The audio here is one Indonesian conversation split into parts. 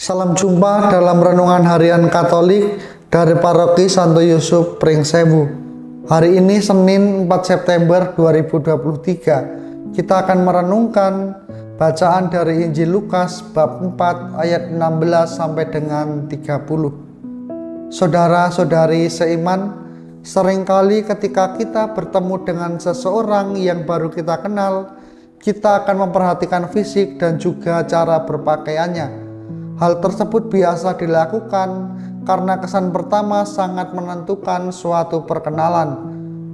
Salam jumpa dalam renungan harian Katolik dari Paroki Santo Yusuf Pringsewu. Hari ini Senin 4 September 2023. Kita akan merenungkan bacaan dari Injil Lukas bab 4 ayat 16 sampai dengan 30. Saudara-saudari seiman, seringkali ketika kita bertemu dengan seseorang yang baru kita kenal, kita akan memperhatikan fisik dan juga cara berpakaiannya. Hal tersebut biasa dilakukan karena kesan pertama sangat menentukan suatu perkenalan.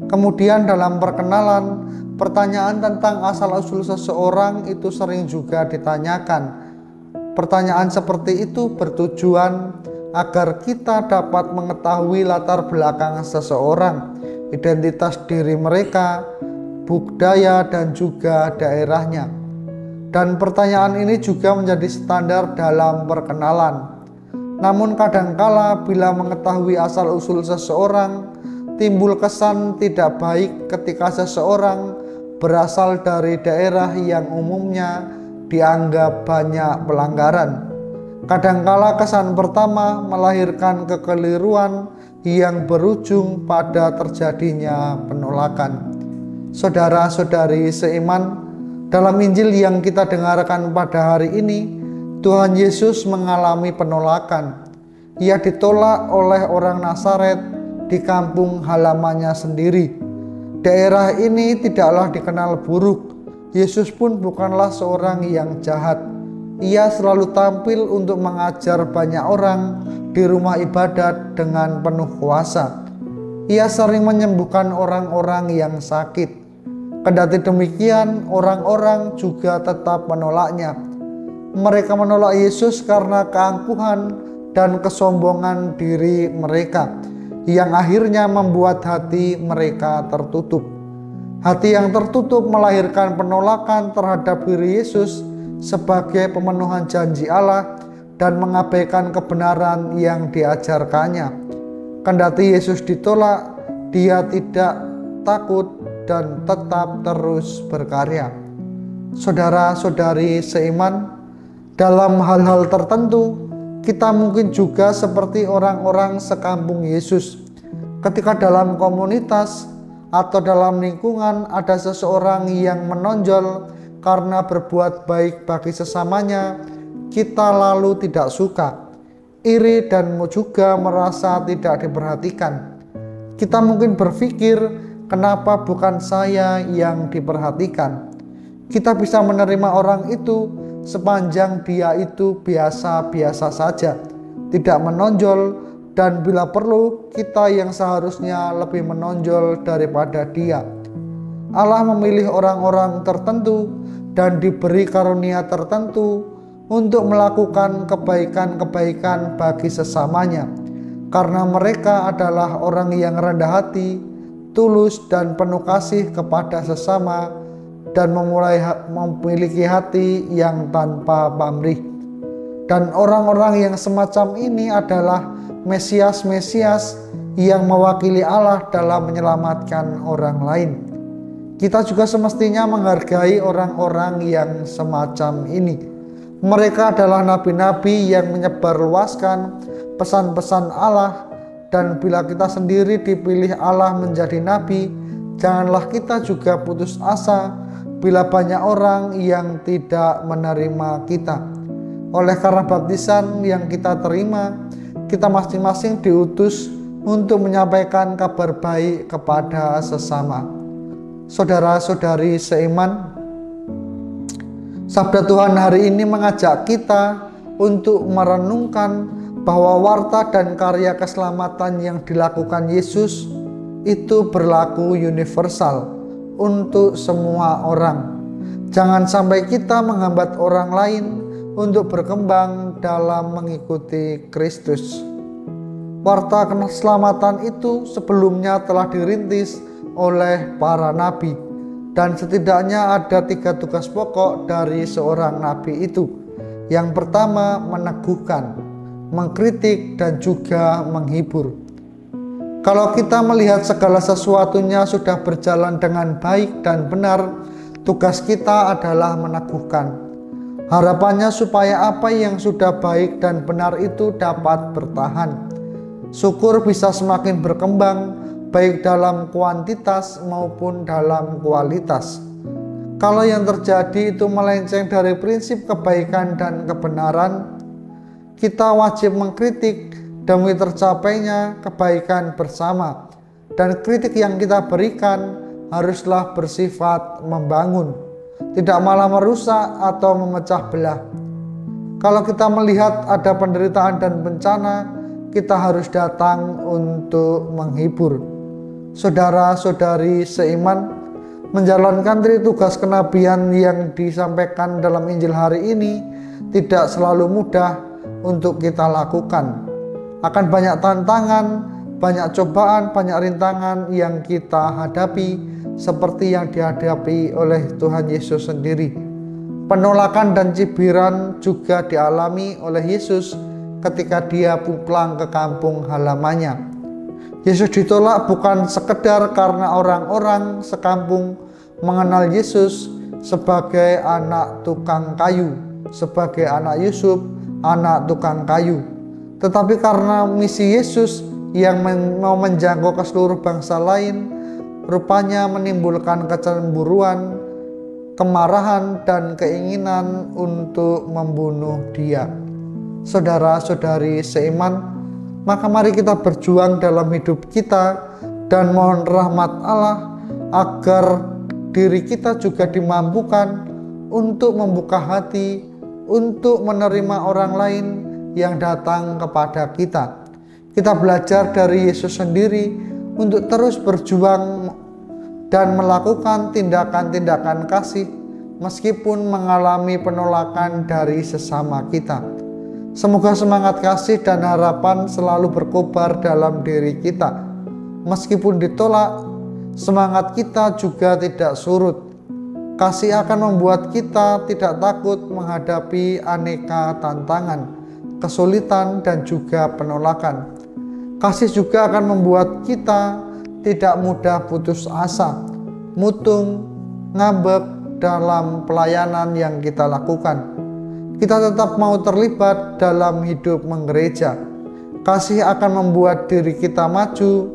Kemudian dalam perkenalan, pertanyaan tentang asal-usul seseorang itu sering juga ditanyakan. Pertanyaan seperti itu bertujuan agar kita dapat mengetahui latar belakang seseorang, identitas diri mereka, budaya dan juga daerahnya. Dan pertanyaan ini juga menjadi standar dalam perkenalan. Namun kadangkala bila mengetahui asal-usul seseorang, timbul kesan tidak baik ketika seseorang berasal dari daerah yang umumnya dianggap banyak pelanggaran. Kadangkala kesan pertama melahirkan kekeliruan yang berujung pada terjadinya penolakan. Saudara-saudari seiman, dalam Injil yang kita dengarkan pada hari ini, Tuhan Yesus mengalami penolakan. Ia ditolak oleh orang Nazaret di kampung halamannya sendiri. Daerah ini tidaklah dikenal buruk. Yesus pun bukanlah seorang yang jahat. Ia selalu tampil untuk mengajar banyak orang di rumah ibadat dengan penuh kuasa. Ia sering menyembuhkan orang-orang yang sakit. Kendati demikian, orang-orang juga tetap menolaknya. Mereka menolak Yesus karena keangkuhan dan kesombongan diri mereka, yang akhirnya membuat hati mereka tertutup. Hati yang tertutup melahirkan penolakan terhadap diri Yesus sebagai pemenuhan janji Allah dan mengabaikan kebenaran yang diajarkannya. Kendati Yesus ditolak, dia tidak takut dan tetap terus berkarya. Saudara-saudari seiman, dalam hal-hal tertentu kita mungkin juga seperti orang-orang sekampung Yesus. Ketika dalam komunitas atau dalam lingkungan ada seseorang yang menonjol karena berbuat baik bagi sesamanya, kita lalu tidak suka, iri dan juga merasa tidak diperhatikan. Kita mungkin berpikir, kenapa bukan saya yang diperhatikan? Kita bisa menerima orang itu sepanjang dia itu biasa-biasa saja, tidak menonjol, dan bila perlu kita yang seharusnya lebih menonjol daripada dia. Allah memilih orang-orang tertentu dan diberi karunia tertentu untuk melakukan kebaikan-kebaikan bagi sesamanya, karena mereka adalah orang yang rendah hati, tulus dan penuh kasih kepada sesama, dan memiliki hati yang tanpa pamrih. Dan orang-orang yang semacam ini adalah Mesias-Mesias yang mewakili Allah dalam menyelamatkan orang lain. Kita juga semestinya menghargai orang-orang yang semacam ini. Mereka adalah nabi-nabi yang menyebarluaskan pesan-pesan Allah. Dan bila kita sendiri dipilih Allah menjadi nabi, janganlah kita juga putus asa bila banyak orang yang tidak menerima kita. Oleh karena baptisan yang kita terima, kita masing-masing diutus untuk menyampaikan kabar baik kepada sesama. Saudara-saudari seiman, sabda Tuhan hari ini mengajak kita untuk merenungkan bahwa warta dan karya keselamatan yang dilakukan Yesus itu berlaku universal untuk semua orang. Jangan sampai kita menghambat orang lain untuk berkembang dalam mengikuti Kristus. Warta keselamatan itu sebelumnya telah dirintis oleh para nabi, dan setidaknya ada 3 tugas pokok dari seorang nabi itu. Yang pertama, meneguhkan, mengkritik, dan juga menghibur. Kalau kita melihat segala sesuatunya sudah berjalan dengan baik dan benar, tugas kita adalah meneguhkan. Harapannya supaya apa yang sudah baik dan benar itu dapat bertahan. Syukur bisa semakin berkembang baik dalam kuantitas maupun dalam kualitas. Kalau yang terjadi itu melenceng dari prinsip kebaikan dan kebenaran, kita wajib mengkritik demi tercapainya kebaikan bersama. Dan kritik yang kita berikan haruslah bersifat membangun, tidak malah merusak atau memecah belah. Kalau kita melihat ada penderitaan dan bencana, kita harus datang untuk menghibur. Saudara-saudari seiman, menjalankan tugas kenabian yang disampaikan dalam Injil hari ini tidak selalu mudah untuk kita lakukan. Akan banyak tantangan, banyak cobaan, banyak rintangan yang kita hadapi, seperti yang dihadapi oleh Tuhan Yesus sendiri. Penolakan dan cibiran juga dialami oleh Yesus ketika dia pulang ke kampung halamannya. Yesus ditolak bukan sekedar karena orang-orang sekampung mengenal Yesus sebagai anak tukang kayu, sebagai anak Yusuf, anak tukang kayu, tetapi karena misi Yesus yang mau menjangkau ke seluruh bangsa lain, rupanya menimbulkan kecemburuan, kemarahan, dan keinginan untuk membunuh dia. Saudara-saudari seiman, maka mari kita berjuang dalam hidup kita dan mohon rahmat Allah agar diri kita juga dimampukan untuk membuka hati, untuk menerima orang lain yang datang kepada kita. Kita belajar dari Yesus sendiri untuk terus berjuang dan melakukan tindakan-tindakan kasih meskipun mengalami penolakan dari sesama kita. Semoga semangat kasih dan harapan selalu berkobar dalam diri kita. Meskipun ditolak, semangat kita juga tidak surut. Kasih akan membuat kita tidak takut menghadapi aneka tantangan, kesulitan, dan juga penolakan. Kasih juga akan membuat kita tidak mudah putus asa, mutung, ngambek dalam pelayanan yang kita lakukan. Kita tetap mau terlibat dalam hidup menggereja. Kasih akan membuat diri kita maju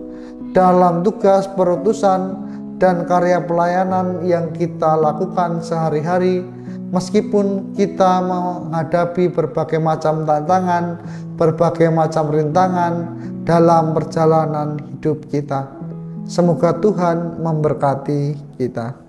dalam tugas perutusan dan karya pelayanan yang kita lakukan sehari-hari, meskipun kita menghadapi berbagai macam tantangan, berbagai macam rintangan dalam perjalanan hidup kita. Semoga Tuhan memberkati kita.